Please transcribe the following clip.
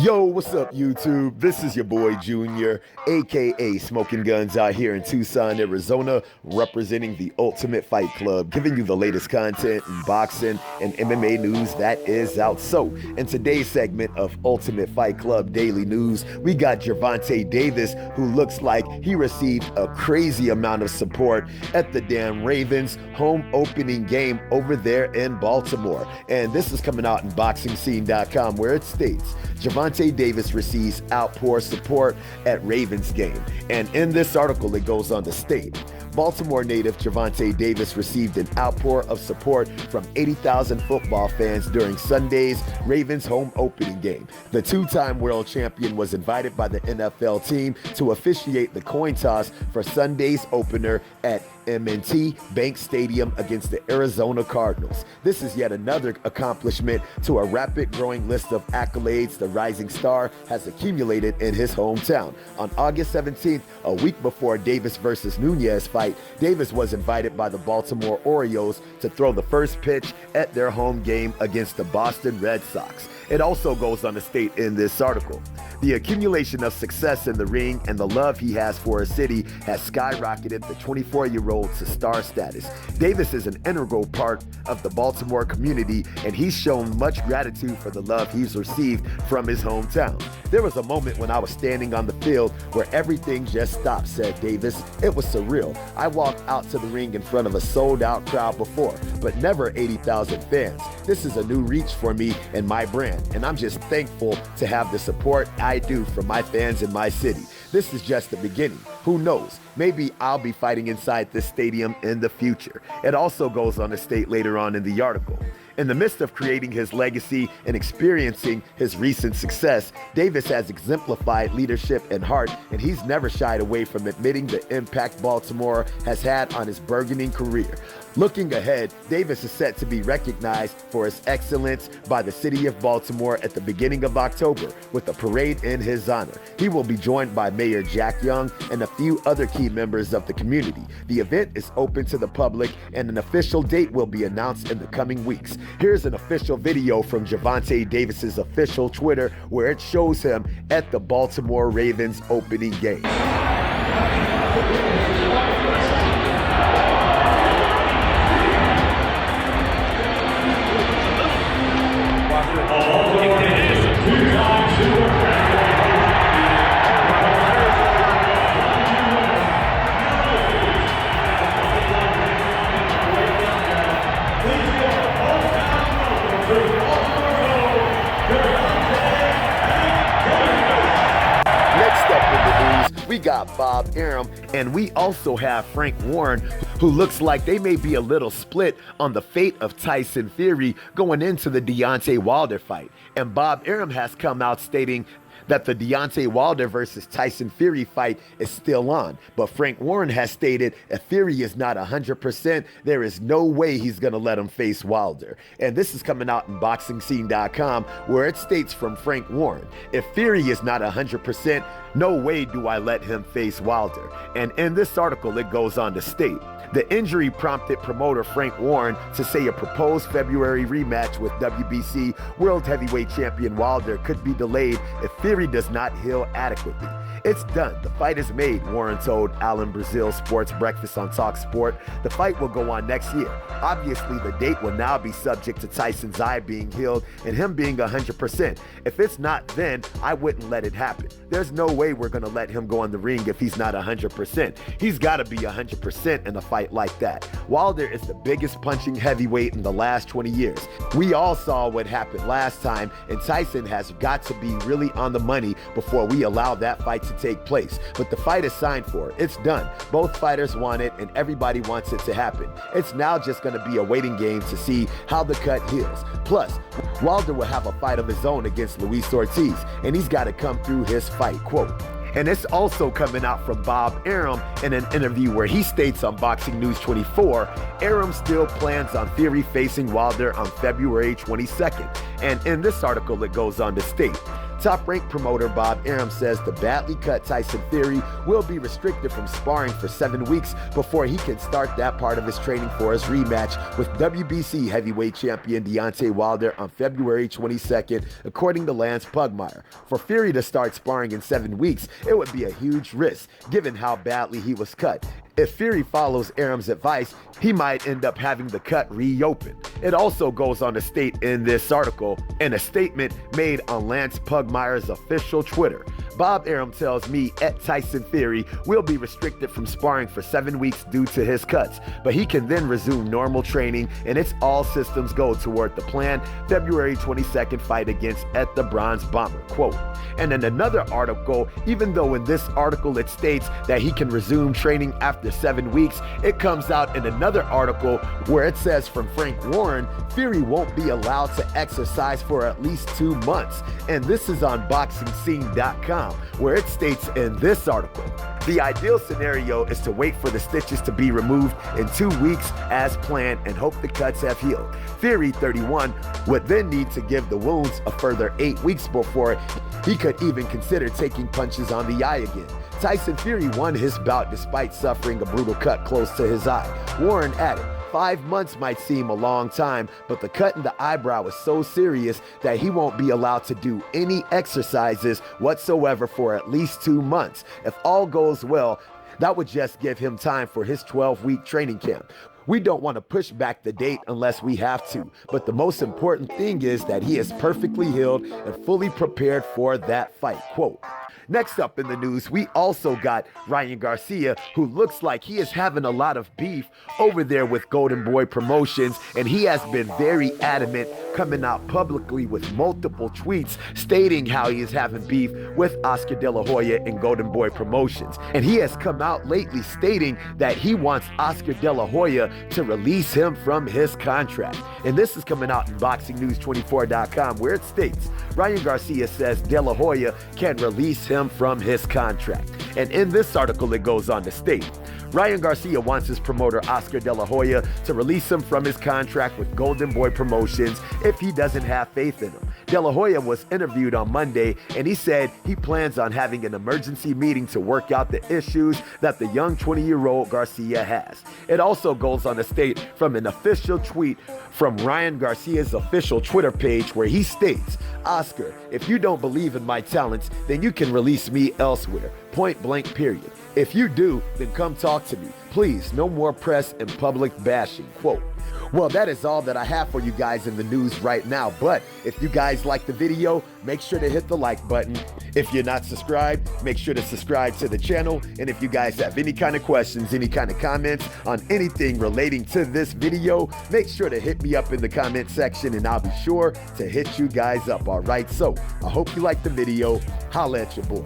Yo, what's up, YouTube? This is your boy Junior, aka Smoking Guns, out here in Tucson, Arizona, representing the Ultimate Fight Club, giving you the latest content in boxing and MMA news that is out. So, in today's segment of Ultimate Fight Club Daily News, we got Gervonta Davis, who looks like he received a crazy amount of support at the damn Ravens home opening game over there in Baltimore. And this is coming out in BoxingScene.com, where it states, Gervonta Davis receives outpour support at Ravens game. And in this article, it goes on to state, Baltimore native Gervonta Davis received an outpour of support from 80,000 football fans during Sunday's Ravens home opening game. The two-time world champion was invited by the NFL team to officiate the coin toss for Sunday's opener at M&T Bank Stadium against the Arizona Cardinals. This is yet another accomplishment to a rapid growing list of accolades the rising star has accumulated in his hometown. On August 17th, a week before Davis versus Nunez fight, Davis was invited by the Baltimore Orioles to throw the first pitch at their home game against the Boston Red Sox. It also goes on to state in this article, the accumulation of success in the ring and the love he has for his city has skyrocketed the 24-year-old to star status. Davis is an integral part of the Baltimore community, and he's shown much gratitude for the love he's received from his hometown. There was a moment when I was standing on the field where everything just stopped, said Davis. It was surreal. I walked out to the ring in front of a sold-out crowd before, but never 80,000 fans. This is a new reach for me and my brand, and I'm just thankful to have the support I do from my fans in my city. This is just the beginning. Who knows? Maybe I'll be fighting inside this stadium in the future. It also goes on to state later on in the article, in the midst of creating his legacy and experiencing his recent success, Davis has exemplified leadership and heart, and he's never shied away from admitting the impact Baltimore has had on his burgeoning career. Looking ahead, Davis is set to be recognized for his excellence by the city of Baltimore at the beginning of October with a parade in his honor. He will be joined by Mayor Jack Young and a few other key members of the community. The event is open to the public, and an official date will be announced in the coming weeks. Here's an official video from Gervonta Davis's official Twitter where it shows him at the Baltimore Ravens opening game. We got Bob Arum, and we also have Frank Warren, who looks like they may be a little split on the fate of Tyson Fury going into the Deontay Wilder fight. And Bob Arum has come out stating that the Deontay Wilder versus Tyson Fury fight is still on. But Frank Warren has stated if Fury is not 100%, there is no way he's going to let him face Wilder. And this is coming out in BoxingScene.com, where it states from Frank Warren, if Fury is not 100%, no way do I let him face Wilder. And in this article, it goes on to state, the injury prompted promoter Frank Warren to say a proposed February rematch with WBC World Heavyweight Champion Wilder could be delayed if Fury does not heal adequately. It's done. The fight is made, Warren told Alan Brazil Sports Breakfast on Talk Sport. The fight will go on next year. Obviously, the date will now be subject to Tyson's eye being healed and him being 100%. If it's not then, I wouldn't let it happen. There's no way we're going to let him go in the ring if he's not 100%. He's got to be 100% in a fight like that. Wilder is the biggest punching heavyweight in the last 20 years. We all saw what happened last time, and Tyson has got to be really on the money before we allow that fight to take place. But the fight is signed for. It's done. Both fighters want it, and everybody wants it to happen. It's now just going to be a waiting game to see how the cut heals. Plus, Wilder will have a fight of his own against Luis Ortiz, and he's got to come through his fight, quote. And it's also coming out from Bob Arum in an interview where he states on Boxing News 24, Arum still plans on Fury facing Wilder on February 22nd. And in this article, it goes on to state, Top-ranked promoter Bob Arum says the badly cut Tyson Fury will be restricted from sparring for 7 weeks before he can start that part of his training for his rematch with WBC heavyweight champion Deontay Wilder on February 22nd, according to Lance Pugmire. For Fury to start sparring in 7 weeks, it would be a huge risk, given how badly he was cut. If Fury follows Arum's advice, he might end up having the cut reopened. It also goes on to state in this article, in a statement made on Lance Pugmire's official Twitter, Bob Arum tells me Tyson Fury will be restricted from sparring for 7 weeks due to his cuts, but he can then resume normal training and it's all systems go toward the planned February 22nd fight against the Bronze Bomber, quote. And in another article, even though in this article it states that he can resume training after 7 weeks, it comes out in another article where it says from Frank Warren, Fury won't be allowed to exercise for at least 2 months. And this is on BoxingScene.com, where it states in this article, the ideal scenario is to wait for the stitches to be removed in 2 weeks as planned and hope the cuts have healed. Fury, 31, would then need to give the wounds a further 8 weeks before he could even consider taking punches on the eye again. Tyson Fury won his bout despite suffering a brutal cut close to his eye. Warren added, 5 months might seem a long time, but the cut in the eyebrow is so serious that he won't be allowed to do any exercises whatsoever for at least 2 months. If all goes well, that would just give him time for his 12-week training camp. We don't want to push back the date unless we have to, but the most important thing is that he is perfectly healed and fully prepared for that fight, quote. Next up in the news, we also got Ryan Garcia, who looks like he is having a lot of beef over there with Golden Boy Promotions, and he has been very adamant, coming out publicly with multiple tweets stating how he is having beef with Oscar De La Hoya and Golden Boy Promotions. And he has come out lately stating that he wants Oscar De La Hoya to release him from his contract. And this is coming out in BoxingNews24.com, where it states, Ryan Garcia says De La Hoya can release him from his contract. And in this article, it goes on to state, Ryan Garcia wants his promoter Oscar De La Hoya to release him from his contract with Golden Boy Promotions if he doesn't have faith in him. De La Hoya was interviewed on Monday, and he said he plans on having an emergency meeting to work out the issues that the young 20-year-old Garcia has. It also goes on to state from an official tweet from Ryan Garcia's official Twitter page, where he states, Oscar, if you don't believe in my talents, then you can release me elsewhere. Point blank, period. If you do, then come talk to me. Please, no more press and public bashing, quote. Well, that is all that I have for you guys in the news right now. But if you guys like the video, make sure to hit the like button. If you're not subscribed, make sure to subscribe to the channel. And if you guys have any kind of questions, any kind of comments on anything relating to this video, make sure to hit me up in the comment section and I'll be sure to hit you guys up. All right, so I hope you liked the video. Holla at your boy.